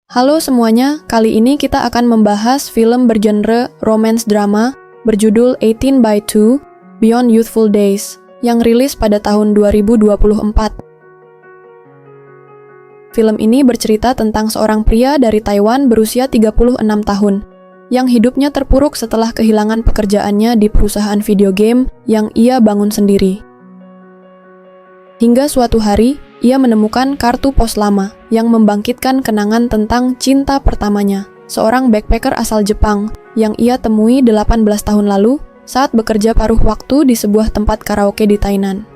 Halo semuanya, kali ini kita akan membahas film bergenre romance drama berjudul 18 by 2 Beyond Youthful Days yang rilis pada tahun 2024. Film ini bercerita tentang seorang pria dari Taiwan berusia 36 tahun yang hidupnya terpuruk setelah kehilangan pekerjaannya di perusahaan video game yang ia bangun sendiri. Hingga suatu hari, ia menemukan kartu pos lama yang membangkitkan kenangan tentang cinta pertamanya, seorang backpacker asal Jepang yang ia temui 18 tahun lalu saat bekerja paruh waktu di sebuah tempat karaoke di Tainan.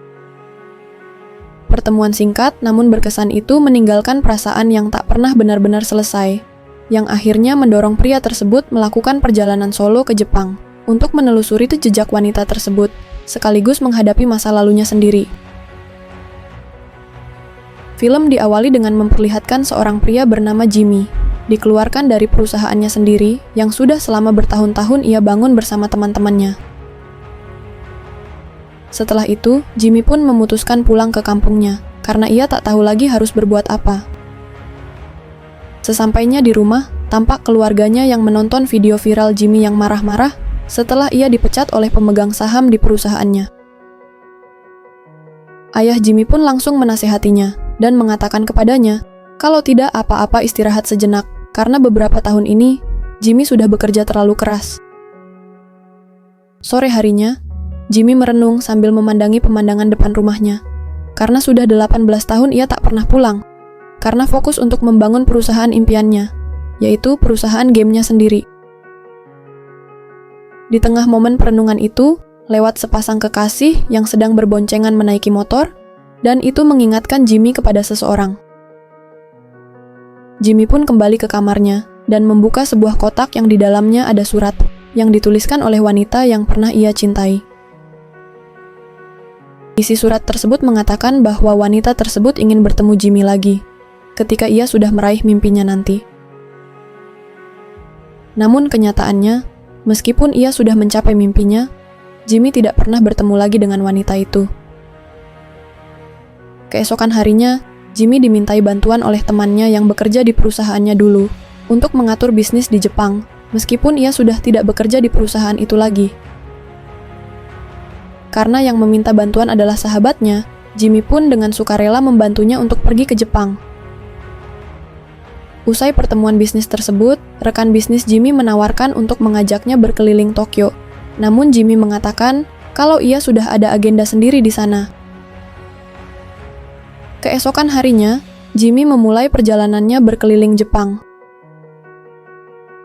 Pertemuan singkat namun berkesan itu meninggalkan perasaan yang tak pernah benar-benar selesai, yang akhirnya mendorong pria tersebut melakukan perjalanan solo ke Jepang untuk menelusuri jejak wanita tersebut, sekaligus menghadapi masa lalunya sendiri. Film diawali dengan memperlihatkan seorang pria bernama Jimmy, dikeluarkan dari perusahaannya sendiri yang sudah selama bertahun-tahun ia bangun bersama teman-temannya. Setelah itu, Jimmy pun memutuskan pulang ke kampungnya, karena ia tak tahu lagi harus berbuat apa. Sesampainya di rumah, tampak keluarganya yang menonton video viral Jimmy yang marah-marah setelah ia dipecat oleh pemegang saham di perusahaannya. Ayah Jimmy pun langsung menasehatinya dan mengatakan kepadanya, kalau tidak apa-apa istirahat sejenak, karena beberapa tahun ini, Jimmy sudah bekerja terlalu keras. Sore harinya, Jimmy merenung sambil memandangi pemandangan depan rumahnya, karena sudah 18 tahun ia tak pernah pulang, karena fokus untuk membangun perusahaan impiannya, yaitu perusahaan gamenya sendiri. Di tengah momen perenungan itu, lewat sepasang kekasih yang sedang berboncengan menaiki motor, dan itu mengingatkan Jimmy kepada seseorang. Jimmy pun kembali ke kamarnya dan membuka sebuah kotak yang di dalamnya ada surat yang dituliskan oleh wanita yang pernah ia cintai. Isi surat tersebut mengatakan bahwa wanita tersebut ingin bertemu Jimmy lagi ketika ia sudah meraih mimpinya nanti. Namun kenyataannya, meskipun ia sudah mencapai mimpinya, Jimmy tidak pernah bertemu lagi dengan wanita itu. Keesokan harinya, Jimmy dimintai bantuan oleh temannya yang bekerja di perusahaannya dulu untuk mengatur bisnis di Jepang, meskipun ia sudah tidak bekerja di perusahaan itu lagi. Karena yang meminta bantuan adalah sahabatnya, Jimmy pun dengan sukarela membantunya untuk pergi ke Jepang. Usai pertemuan bisnis tersebut, rekan bisnis Jimmy menawarkan untuk mengajaknya berkeliling Tokyo. Namun Jimmy mengatakan kalau ia sudah ada agenda sendiri di sana. Keesokan harinya, Jimmy memulai perjalanannya berkeliling Jepang.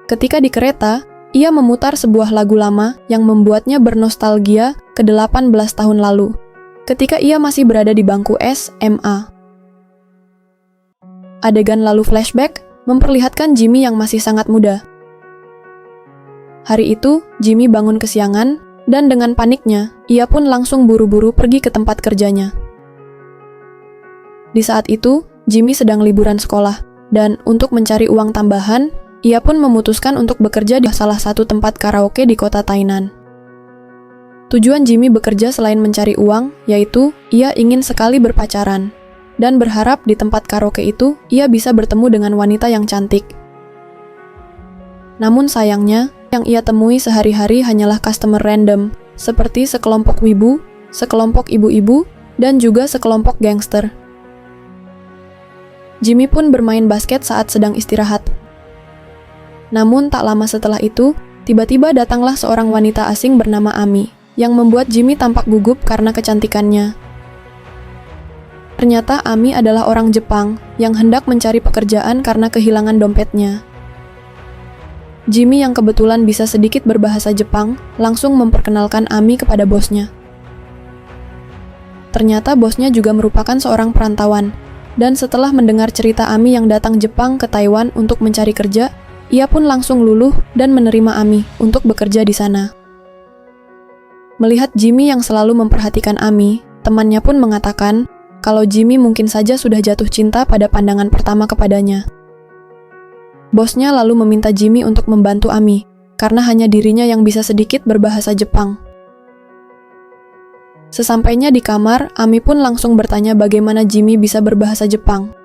Ketika di kereta, ia memutar sebuah lagu lama yang membuatnya bernostalgia ke 18 tahun lalu, ketika ia masih berada di bangku SMA. Adegan lalu flashback memperlihatkan Jimmy yang masih sangat muda. Hari itu, Jimmy bangun kesiangan, dan dengan paniknya, ia pun langsung buru-buru pergi ke tempat kerjanya. Di saat itu, Jimmy sedang liburan sekolah, dan untuk mencari uang tambahan, ia pun memutuskan untuk bekerja di salah satu tempat karaoke di kota Tainan. Tujuan Jimmy bekerja selain mencari uang, yaitu ia ingin sekali berpacaran, dan berharap di tempat karaoke itu ia bisa bertemu dengan wanita yang cantik. Namun sayangnya, yang ia temui sehari-hari hanyalah customer random, seperti sekelompok wibu, sekelompok ibu-ibu, dan juga sekelompok gangster. Jimmy pun bermain basket saat sedang istirahat. Namun tak lama setelah itu, tiba-tiba datanglah seorang wanita asing bernama Ami, yang membuat Jimmy tampak gugup karena kecantikannya. Ternyata Ami adalah orang Jepang yang hendak mencari pekerjaan karena kehilangan dompetnya. Jimmy yang kebetulan bisa sedikit berbahasa Jepang, langsung memperkenalkan Ami kepada bosnya. Ternyata bosnya juga merupakan seorang perantauan, dan setelah mendengar cerita Ami yang datang Jepang ke Taiwan untuk mencari kerja, ia pun langsung luluh dan menerima Ami untuk bekerja di sana. Melihat Jimmy yang selalu memperhatikan Ami, temannya pun mengatakan kalau Jimmy mungkin saja sudah jatuh cinta pada pandangan pertama kepadanya. Bosnya lalu meminta Jimmy untuk membantu Ami, karena hanya dirinya yang bisa sedikit berbahasa Jepang. Sesampainya di kamar, Ami pun langsung bertanya bagaimana Jimmy bisa berbahasa Jepang.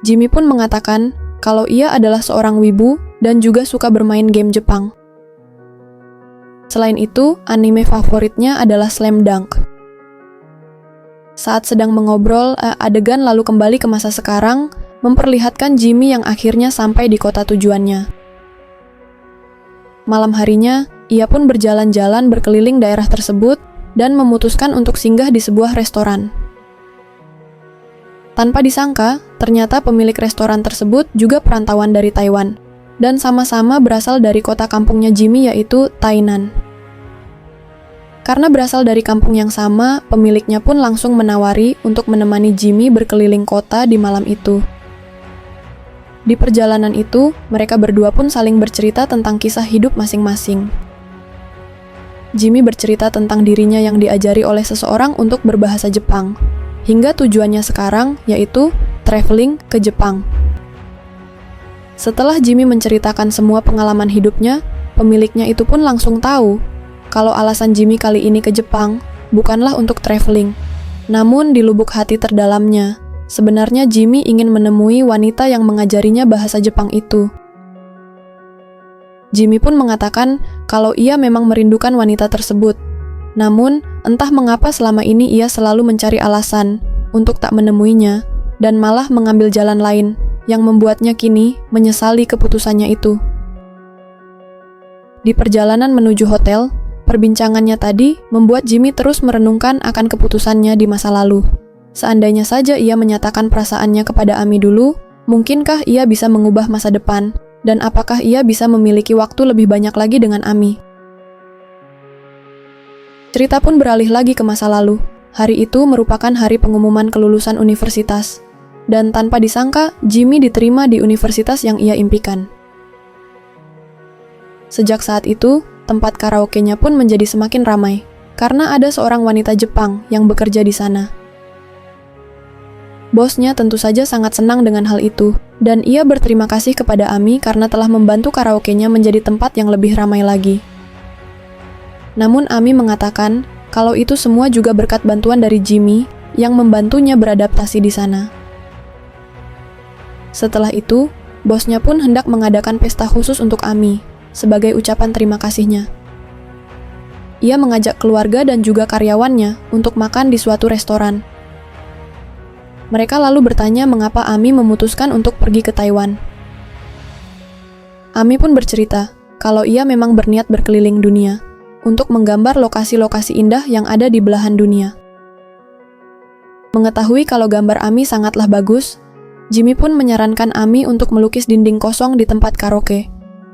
Jimmy pun mengatakan kalau ia adalah seorang wibu dan juga suka bermain game Jepang. Selain itu, anime favoritnya adalah Slam Dunk. Saat sedang mengobrol, adegan lalu kembali ke masa sekarang, memperlihatkan Jimmy yang akhirnya sampai di kota tujuannya. Malam harinya, ia pun berjalan-jalan berkeliling daerah tersebut dan memutuskan untuk singgah di sebuah restoran. Tanpa disangka, ternyata pemilik restoran tersebut juga perantauan dari Taiwan, dan sama-sama berasal dari kota kampungnya Jimmy yaitu Tainan. Karena berasal dari kampung yang sama, pemiliknya pun langsung menawari untuk menemani Jimmy berkeliling kota di malam itu. Di perjalanan itu, mereka berdua pun saling bercerita tentang kisah hidup masing-masing. Jimmy bercerita tentang dirinya yang diajari oleh seseorang untuk berbahasa Jepang, hingga tujuannya sekarang yaitu traveling ke Jepang. Setelah Jimmy menceritakan semua pengalaman hidupnya, pemiliknya itu pun langsung tahu kalau alasan Jimmy kali ini ke Jepang bukanlah untuk traveling. Namun di lubuk hati terdalamnya, sebenarnya Jimmy ingin menemui wanita yang mengajarinya bahasa Jepang itu. Jimmy pun mengatakan kalau ia memang merindukan wanita tersebut. Namun, entah mengapa selama ini ia selalu mencari alasan untuk tak menemuinya dan malah mengambil jalan lain yang membuatnya kini menyesali keputusannya itu. Di perjalanan menuju hotel, perbincangannya tadi membuat Jimmy terus merenungkan akan keputusannya di masa lalu. Seandainya saja ia menyatakan perasaannya kepada Ami dulu, mungkinkah ia bisa mengubah masa depan, dan apakah ia bisa memiliki waktu lebih banyak lagi dengan Ami? Cerita pun beralih lagi ke masa lalu. Hari itu merupakan hari pengumuman kelulusan universitas, dan tanpa disangka, Jimmy diterima di universitas yang ia impikan. Sejak saat itu, tempat karaoke-nya pun menjadi semakin ramai, karena ada seorang wanita Jepang yang bekerja di sana. Bosnya tentu saja sangat senang dengan hal itu, dan ia berterima kasih kepada Ami karena telah membantu karaoke-nya menjadi tempat yang lebih ramai lagi. Namun Ami mengatakan kalau itu semua juga berkat bantuan dari Jimmy yang membantunya beradaptasi di sana. Setelah itu, bosnya pun hendak mengadakan pesta khusus untuk Ami sebagai ucapan terima kasihnya. Ia mengajak keluarga dan juga karyawannya untuk makan di suatu restoran. Mereka lalu bertanya mengapa Ami memutuskan untuk pergi ke Taiwan. Ami pun bercerita kalau ia memang berniat berkeliling dunia untuk menggambar lokasi-lokasi indah yang ada di belahan dunia. Mengetahui kalau gambar Ami sangatlah bagus, Jimmy pun menyarankan Ami untuk melukis dinding kosong di tempat karaoke,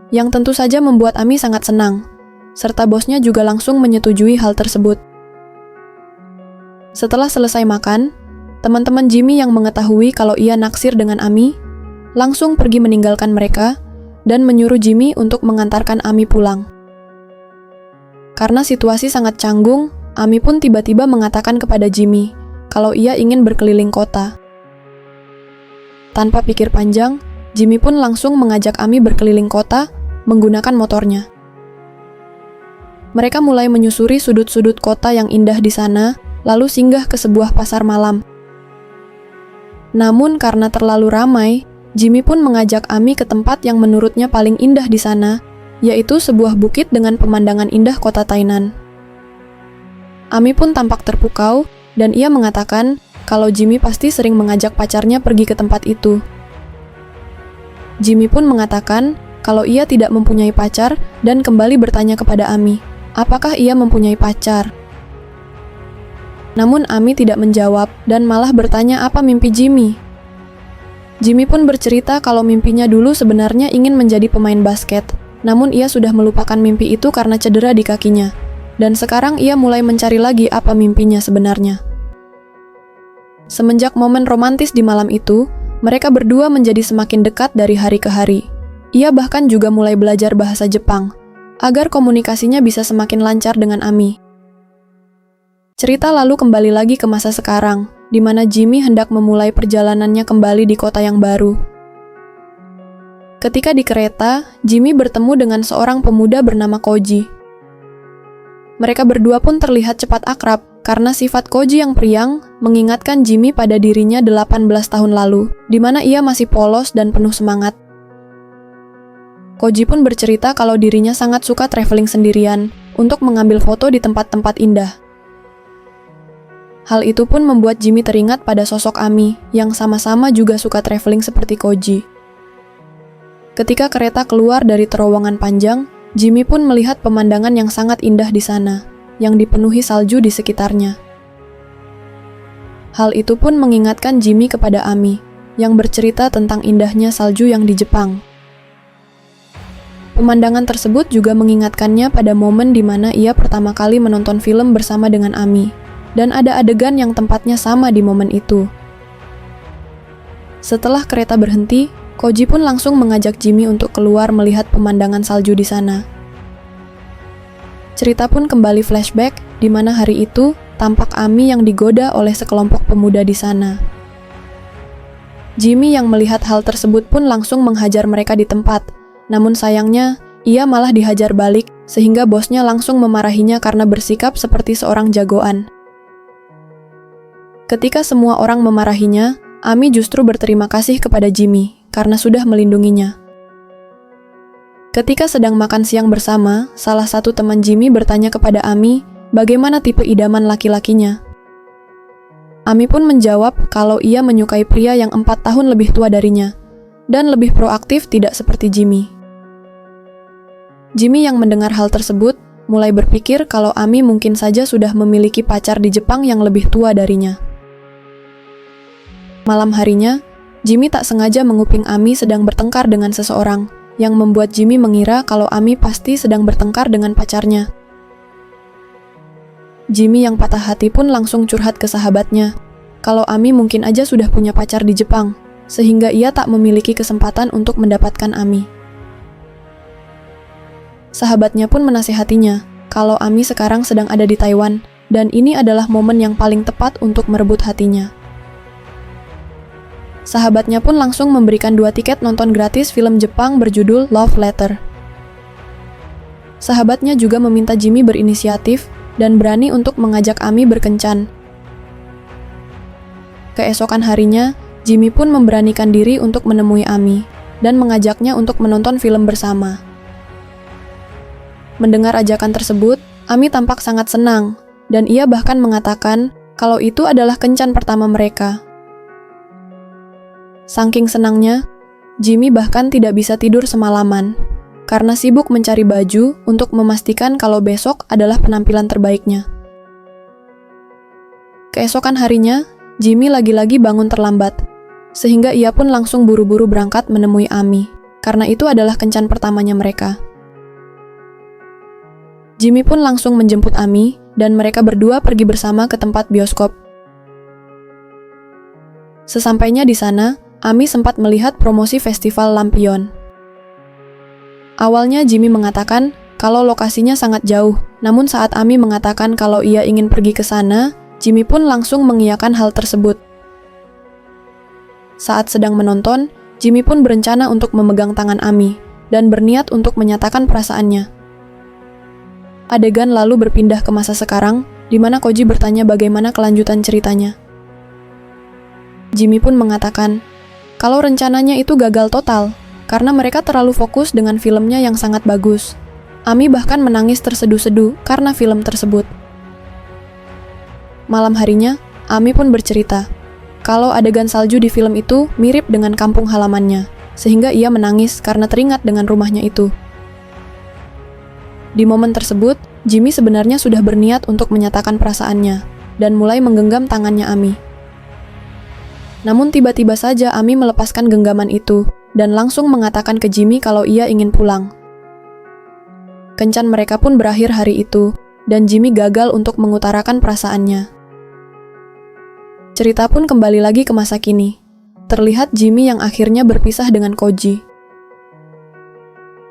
yang tentu saja membuat Ami sangat senang, serta bosnya juga langsung menyetujui hal tersebut. Setelah selesai makan, teman-teman Jimmy yang mengetahui kalau ia naksir dengan Ami, langsung pergi meninggalkan mereka dan menyuruh Jimmy untuk mengantarkan Ami pulang. Karena situasi sangat canggung, Ami pun tiba-tiba mengatakan kepada Jimmy kalau ia ingin berkeliling kota. Tanpa pikir panjang, Jimmy pun langsung mengajak Ami berkeliling kota menggunakan motornya. Mereka mulai menyusuri sudut-sudut kota yang indah di sana, lalu singgah ke sebuah pasar malam. Namun karena terlalu ramai, Jimmy pun mengajak Ami ke tempat yang menurutnya paling indah di sana, yaitu sebuah bukit dengan pemandangan indah kota Tainan. Ami pun tampak terpukau, dan ia mengatakan kalau Jimmy pasti sering mengajak pacarnya pergi ke tempat itu. Jimmy pun mengatakan kalau ia tidak mempunyai pacar dan kembali bertanya kepada Ami, apakah ia mempunyai pacar? Namun Ami tidak menjawab dan malah bertanya apa mimpi Jimmy. Jimmy pun bercerita kalau mimpinya dulu sebenarnya ingin menjadi pemain basket, namun ia sudah melupakan mimpi itu karena cedera di kakinya, dan sekarang ia mulai mencari lagi apa mimpinya sebenarnya. Semenjak momen romantis di malam itu, mereka berdua menjadi semakin dekat dari hari ke hari. Ia bahkan juga mulai belajar bahasa Jepang, agar komunikasinya bisa semakin lancar dengan Ami. Cerita lalu kembali lagi ke masa sekarang, di mana Jimmy hendak memulai perjalanannya kembali di kota yang baru. Ketika di kereta, Jimmy bertemu dengan seorang pemuda bernama Koji. Mereka berdua pun terlihat cepat akrab, karena sifat Koji yang periang mengingatkan Jimmy pada dirinya 18 tahun lalu, di mana ia masih polos dan penuh semangat. Koji pun bercerita kalau dirinya sangat suka traveling sendirian untuk mengambil foto di tempat-tempat indah. Hal itu pun membuat Jimmy teringat pada sosok Ami yang sama-sama juga suka traveling seperti Koji. Ketika kereta keluar dari terowongan panjang, Jimmy pun melihat pemandangan yang sangat indah di sana, yang dipenuhi salju di sekitarnya. Hal itu pun mengingatkan Jimmy kepada Ami, yang bercerita tentang indahnya salju yang di Jepang. Pemandangan tersebut juga mengingatkannya pada momen di mana ia pertama kali menonton film bersama dengan Ami, dan ada adegan yang tempatnya sama di momen itu. Setelah kereta berhenti, Koji pun langsung mengajak Jimmy untuk keluar melihat pemandangan salju di sana. Cerita pun kembali flashback, di mana hari itu tampak Ami yang digoda oleh sekelompok pemuda di sana. Jimmy yang melihat hal tersebut pun langsung menghajar mereka di tempat, namun sayangnya ia malah dihajar balik, sehingga bosnya langsung memarahinya karena bersikap seperti seorang jagoan. Ketika semua orang memarahinya, Ami justru berterima kasih kepada Jimmy karena sudah melindunginya. Ketika sedang makan siang bersama, salah satu teman Jimmy bertanya kepada Ami bagaimana tipe idaman laki-lakinya. Ami pun menjawab kalau ia menyukai pria yang 4 tahun lebih tua darinya, dan lebih proaktif tidak seperti Jimmy. Jimmy yang mendengar hal tersebut, mulai berpikir kalau Ami mungkin saja sudah memiliki pacar di Jepang yang lebih tua darinya. Malam harinya, Jimmy tak sengaja menguping Ami sedang bertengkar dengan seseorang, yang membuat Jimmy mengira kalau Ami pasti sedang bertengkar dengan pacarnya. Jimmy yang patah hati pun langsung curhat ke sahabatnya, kalau Ami mungkin aja sudah punya pacar di Jepang, sehingga ia tak memiliki kesempatan untuk mendapatkan Ami. Sahabatnya pun menasihatinya, kalau Ami sekarang sedang ada di Taiwan, dan ini adalah momen yang paling tepat untuk merebut hatinya. Sahabatnya pun langsung memberikan 2 tiket nonton gratis film Jepang berjudul Love Letter. Sahabatnya juga meminta Jimmy berinisiatif dan berani untuk mengajak Ami berkencan. Keesokan harinya, Jimmy pun memberanikan diri untuk menemui Ami dan mengajaknya untuk menonton film bersama. Mendengar ajakan tersebut, Ami tampak sangat senang, dan ia bahkan mengatakan kalau itu adalah kencan pertama mereka. Saking senangnya, Jimmy bahkan tidak bisa tidur semalaman, karena sibuk mencari baju untuk memastikan kalau besok adalah penampilan terbaiknya. Keesokan harinya, Jimmy lagi-lagi bangun terlambat, sehingga ia pun langsung buru-buru berangkat menemui Ami, karena itu adalah kencan pertamanya mereka. Jimmy pun langsung menjemput Ami, dan mereka berdua pergi bersama ke tempat bioskop. Sesampainya di sana, Ami sempat melihat promosi festival lampion. Awalnya Jimmy mengatakan kalau lokasinya sangat jauh, namun saat Ami mengatakan kalau ia ingin pergi ke sana, Jimmy pun langsung mengiyakan hal tersebut. Saat sedang menonton, Jimmy pun berencana untuk memegang tangan Ami dan berniat untuk menyatakan perasaannya. Adegan lalu berpindah ke masa sekarang, di mana Koji bertanya bagaimana kelanjutan ceritanya. Jimmy pun mengatakan kalau rencananya itu gagal total, karena mereka terlalu fokus dengan filmnya yang sangat bagus. Ami bahkan menangis terseduh-seduh karena film tersebut. Malam harinya, Ami pun bercerita kalau adegan salju di film itu mirip dengan kampung halamannya, sehingga ia menangis karena teringat dengan rumahnya itu. Di momen tersebut, Jimmy sebenarnya sudah berniat untuk menyatakan perasaannya, dan mulai menggenggam tangannya Ami. Namun tiba-tiba saja Ami melepaskan genggaman itu, dan langsung mengatakan ke Jimmy kalau ia ingin pulang. Kencan mereka pun berakhir hari itu, dan Jimmy gagal untuk mengutarakan perasaannya. Cerita pun kembali lagi ke masa kini. Terlihat Jimmy yang akhirnya berpisah dengan Koji.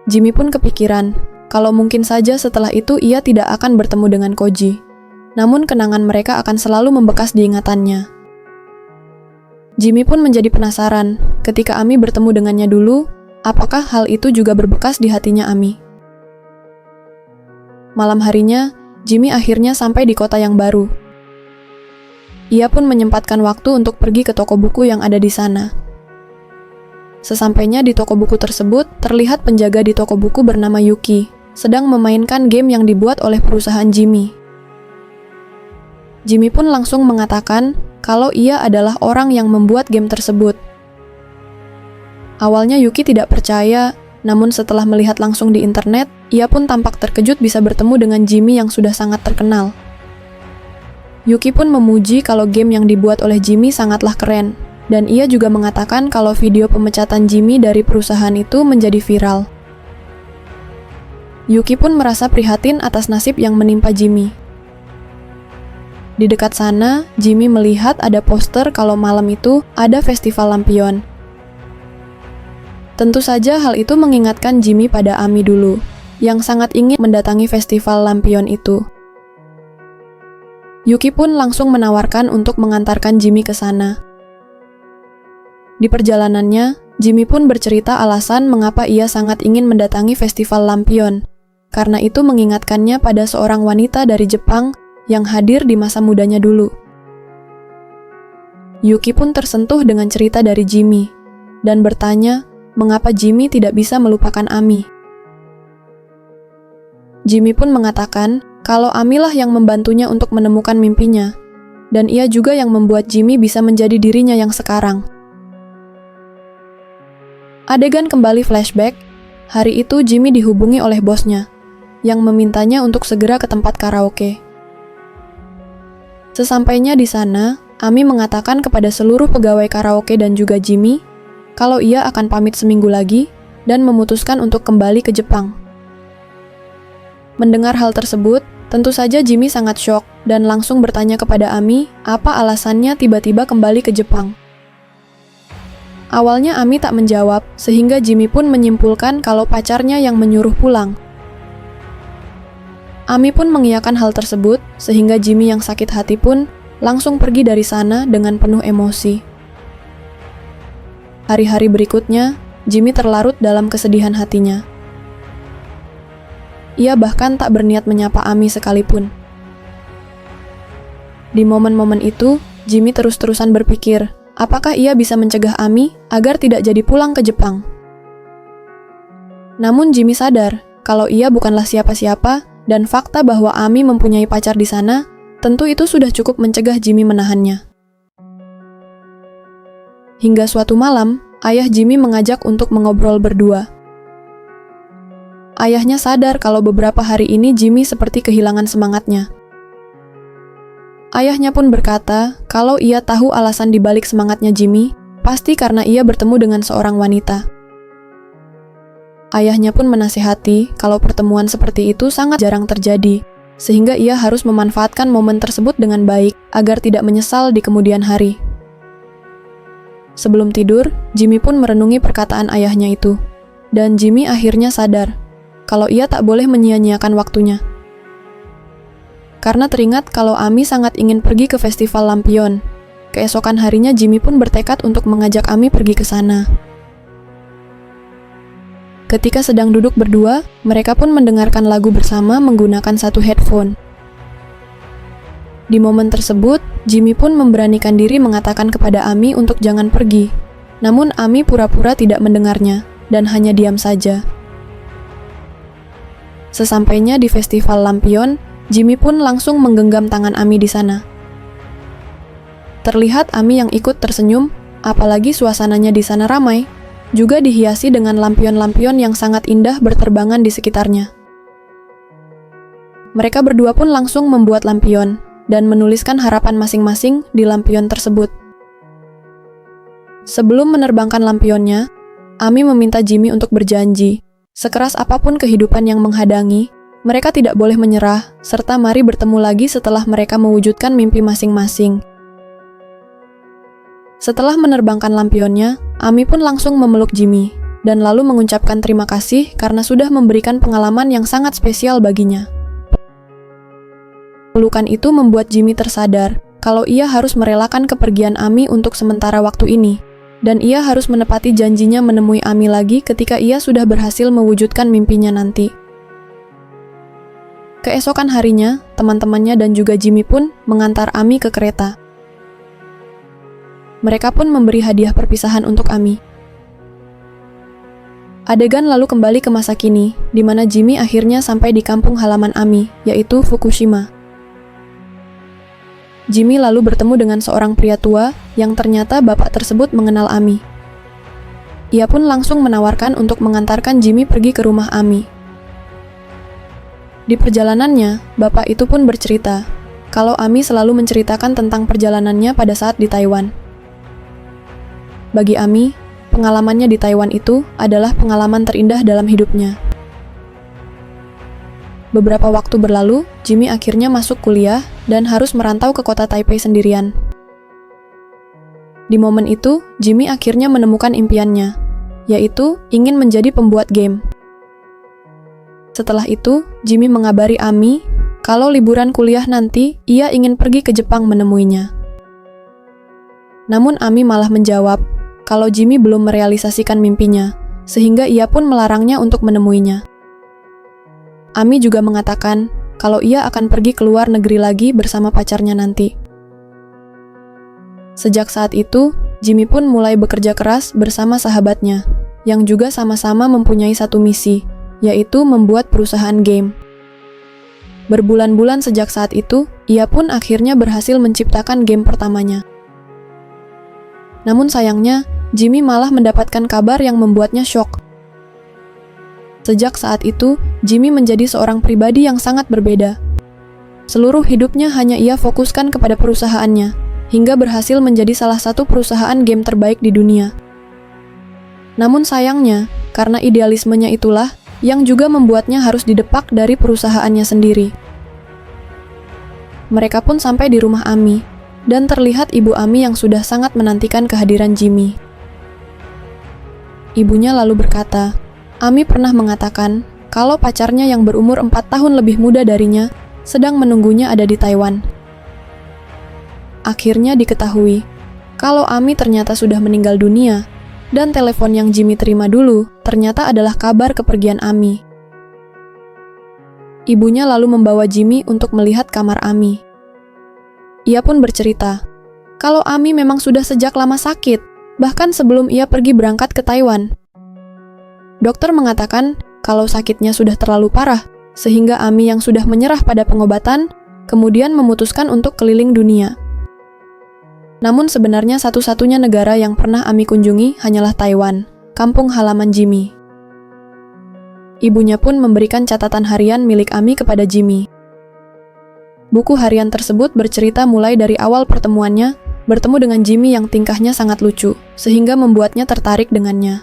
Jimmy pun kepikiran, kalau mungkin saja setelah itu ia tidak akan bertemu dengan Koji. Namun kenangan mereka akan selalu membekas di ingatannya. Jimmy pun menjadi penasaran, ketika Ami bertemu dengannya dulu, apakah hal itu juga berbekas di hatinya Ami. Malam harinya, Jimmy akhirnya sampai di kota yang baru, ia pun menyempatkan waktu untuk pergi ke toko buku yang ada di sana. Sesampainya di toko buku tersebut, terlihat penjaga di toko buku bernama Yuki, sedang memainkan game yang dibuat oleh perusahaan Jimmy. Jimmy pun langsung mengatakan kalau ia adalah orang yang membuat game tersebut. Awalnya Yuki tidak percaya, namun setelah melihat langsung di internet, ia pun tampak terkejut bisa bertemu dengan Jimmy yang sudah sangat terkenal. Yuki pun memuji kalau game yang dibuat oleh Jimmy sangatlah keren, dan ia juga mengatakan kalau video pemecatan Jimmy dari perusahaan itu menjadi viral. Yuki pun merasa prihatin atas nasib yang menimpa Jimmy. Di dekat sana, Jimmy melihat ada poster kalau malam itu ada festival lampion. Tentu saja hal itu mengingatkan Jimmy pada Ami dulu, yang sangat ingin mendatangi festival lampion itu. Yuki pun langsung menawarkan untuk mengantarkan Jimmy ke sana. Di perjalanannya, Jimmy pun bercerita alasan mengapa ia sangat ingin mendatangi festival lampion, karena itu mengingatkannya pada seorang wanita dari Jepang yang hadir di masa mudanya dulu. Yuki pun tersentuh dengan cerita dari Jimmy, dan bertanya mengapa Jimmy tidak bisa melupakan Ami. Jimmy pun mengatakan kalau Ami lah yang membantunya untuk menemukan mimpinya, dan ia juga yang membuat Jimmy bisa menjadi dirinya yang sekarang. Adegan kembali flashback, hari itu Jimmy dihubungi oleh bosnya, yang memintanya untuk segera ke tempat karaoke. Sesampainya di sana, Ami mengatakan kepada seluruh pegawai karaoke dan juga Jimmy, kalau ia akan pamit seminggu lagi, dan memutuskan untuk kembali ke Jepang. Mendengar hal tersebut, tentu saja Jimmy sangat syok dan langsung bertanya kepada Ami apa alasannya tiba-tiba kembali ke Jepang. Awalnya Ami tak menjawab, sehingga Jimmy pun menyimpulkan kalau pacarnya yang menyuruh pulang. Ami pun mengiyakan hal tersebut, sehingga Jimmy yang sakit hati pun langsung pergi dari sana dengan penuh emosi. Hari-hari berikutnya, Jimmy terlarut dalam kesedihan hatinya. Ia bahkan tak berniat menyapa Ami sekalipun. Di momen-momen itu, Jimmy terus-terusan berpikir, apakah ia bisa mencegah Ami agar tidak jadi pulang ke Jepang. Namun Jimmy sadar kalau ia bukanlah siapa-siapa dan fakta bahwa Ami mempunyai pacar di sana, tentu itu sudah cukup mencegah Jimmy menahannya. Hingga suatu malam, ayah Jimmy mengajak untuk mengobrol berdua. Ayahnya sadar kalau beberapa hari ini Jimmy seperti kehilangan semangatnya. Ayahnya pun berkata kalau ia tahu alasan dibalik semangatnya Jimmy, pasti karena ia bertemu dengan seorang wanita. Ayahnya pun menasihati kalau pertemuan seperti itu sangat jarang terjadi, sehingga ia harus memanfaatkan momen tersebut dengan baik agar tidak menyesal di kemudian hari. Sebelum tidur, Jimmy pun merenungi perkataan ayahnya itu, dan Jimmy akhirnya sadar kalau ia tak boleh menyia-nyiakan waktunya. Karena teringat kalau Ami sangat ingin pergi ke festival lampion, keesokan harinya Jimmy pun bertekad untuk mengajak Ami pergi ke sana. Ketika sedang duduk berdua, mereka pun mendengarkan lagu bersama menggunakan satu headphone. Di momen tersebut, Jimmy pun memberanikan diri mengatakan kepada Ami untuk jangan pergi. Namun Ami pura-pura tidak mendengarnya, dan hanya diam saja. Sesampainya di festival lampion, Jimmy pun langsung menggenggam tangan Ami di sana. Terlihat Ami yang ikut tersenyum, apalagi suasananya di sana ramai, juga dihiasi dengan lampion-lampion yang sangat indah berterbangan di sekitarnya. Mereka berdua pun langsung membuat lampion, dan menuliskan harapan masing-masing di lampion tersebut. Sebelum menerbangkan lampionnya, Ami meminta Jimmy untuk berjanji, sekeras apapun kehidupan yang menghadangi, mereka tidak boleh menyerah, serta mari bertemu lagi setelah mereka mewujudkan mimpi masing-masing. Setelah menerbangkan lampionnya, Ami pun langsung memeluk Jimmy, dan lalu mengucapkan terima kasih karena sudah memberikan pengalaman yang sangat spesial baginya. Pelukan itu membuat Jimmy tersadar kalau ia harus merelakan kepergian Ami untuk sementara waktu ini, dan ia harus menepati janjinya menemui Ami lagi ketika ia sudah berhasil mewujudkan mimpinya nanti. Keesokan harinya, teman-temannya dan juga Jimmy pun mengantar Ami ke kereta. Mereka pun memberi hadiah perpisahan untuk Ami. Adegan lalu kembali ke masa kini, di mana Jimmy akhirnya sampai di kampung halaman Ami, yaitu Fukushima. Jimmy lalu bertemu dengan seorang pria tua yang ternyata bapak tersebut mengenal Ami. Ia pun langsung menawarkan untuk mengantarkan Jimmy pergi ke rumah Ami. Di perjalanannya, bapak itu pun bercerita kalau Ami selalu menceritakan tentang perjalanannya pada saat di Taiwan. Bagi Ami, pengalamannya di Taiwan itu adalah pengalaman terindah dalam hidupnya. Beberapa waktu berlalu, Jimmy akhirnya masuk kuliah dan harus merantau ke kota Taipei sendirian. Di momen itu, Jimmy akhirnya menemukan impiannya, yaitu ingin menjadi pembuat game. Setelah itu, Jimmy mengabari Ami kalau liburan kuliah nanti ia ingin pergi ke Jepang menemuinya. Namun Ami malah menjawab kalau Jimmy belum merealisasikan mimpinya, sehingga ia pun melarangnya untuk menemuinya. Ami juga mengatakan kalau ia akan pergi ke luar negeri lagi bersama pacarnya nanti. Sejak saat itu, Jimmy pun mulai bekerja keras bersama sahabatnya, yang juga sama-sama mempunyai satu misi, yaitu membuat perusahaan game. Berbulan-bulan sejak saat itu, ia pun akhirnya berhasil menciptakan game pertamanya. Namun sayangnya, Jimmy malah mendapatkan kabar yang membuatnya syok. Sejak saat itu, Jimmy menjadi seorang pribadi yang sangat berbeda. Seluruh hidupnya hanya ia fokuskan kepada perusahaannya, hingga berhasil menjadi salah satu perusahaan game terbaik di dunia. Namun sayangnya, karena idealismenya itulah yang juga membuatnya harus didepak dari perusahaannya sendiri. Mereka pun sampai di rumah Ami, dan terlihat ibu Ami yang sudah sangat menantikan kehadiran Jimmy. Ibunya lalu berkata, Ami pernah mengatakan kalau pacarnya yang berumur 4 tahun lebih muda darinya sedang menunggunya ada di Taiwan. Akhirnya diketahui kalau Ami ternyata sudah meninggal dunia, dan telepon yang Jimmy terima dulu ternyata adalah kabar kepergian Ami. Ibunya lalu membawa Jimmy untuk melihat kamar Ami. Ia pun bercerita kalau Ami memang sudah sejak lama sakit, bahkan sebelum ia pergi berangkat ke Taiwan. Dokter mengatakan kalau sakitnya sudah terlalu parah, sehingga Ami yang sudah menyerah pada pengobatan, kemudian memutuskan untuk keliling dunia. Namun sebenarnya satu-satunya negara yang pernah Ami kunjungi hanyalah Taiwan, kampung halaman Jimmy. Ibunya pun memberikan catatan harian milik Ami kepada Jimmy. Buku harian tersebut bercerita mulai dari awal pertemuannya, bertemu dengan Jimmy yang tingkahnya sangat lucu, sehingga membuatnya tertarik dengannya.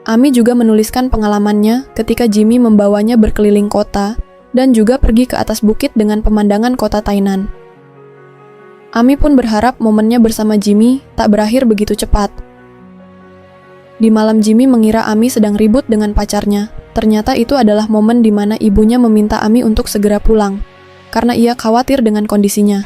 Ami juga menuliskan pengalamannya ketika Jimmy membawanya berkeliling kota dan juga pergi ke atas bukit dengan pemandangan kota Tainan. Ami pun berharap momennya bersama Jimmy tak berakhir begitu cepat. Di malam Jimmy mengira Ami sedang ribut dengan pacarnya. Ternyata itu adalah momen di mana ibunya meminta Ami untuk segera pulang, karena ia khawatir dengan kondisinya.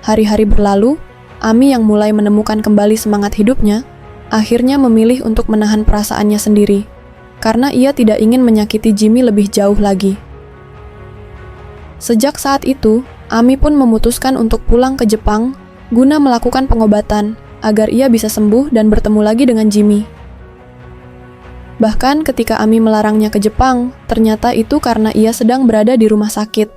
Hari-hari berlalu, Ami yang mulai menemukan kembali semangat hidupnya, akhirnya memilih untuk menahan perasaannya sendiri, karena ia tidak ingin menyakiti Jimmy lebih jauh lagi. Sejak saat itu, Ami pun memutuskan untuk pulang ke Jepang guna melakukan pengobatan agar ia bisa sembuh dan bertemu lagi dengan Jimmy. Bahkan ketika Ami melarangnya ke Jepang, ternyata itu karena ia sedang berada di rumah sakit.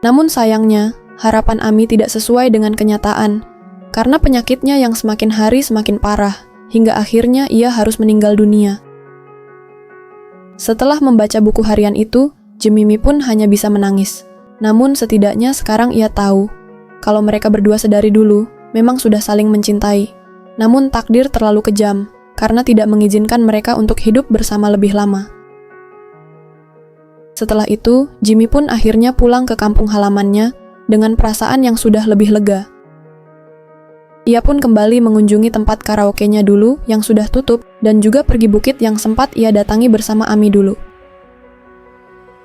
Namun sayangnya, harapan Ami tidak sesuai dengan kenyataan, karena penyakitnya yang semakin hari semakin parah, hingga akhirnya ia harus meninggal dunia. Setelah membaca buku harian itu, Jimmy pun hanya bisa menangis. Namun setidaknya sekarang ia tahu, kalau mereka berdua sedari dulu, memang sudah saling mencintai. Namun takdir terlalu kejam, karena tidak mengizinkan mereka untuk hidup bersama lebih lama. Setelah itu, Jimmy pun akhirnya pulang ke kampung halamannya dengan perasaan yang sudah lebih lega. Ia pun kembali mengunjungi tempat karaoke-nya dulu yang sudah tutup dan juga pergi bukit yang sempat ia datangi bersama Ami dulu.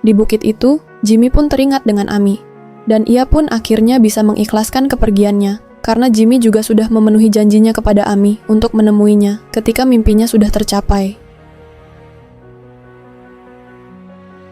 Di bukit itu, Jimmy pun teringat dengan Ami, dan ia pun akhirnya bisa mengikhlaskan kepergiannya karena Jimmy juga sudah memenuhi janjinya kepada Ami untuk menemuinya ketika mimpinya sudah tercapai.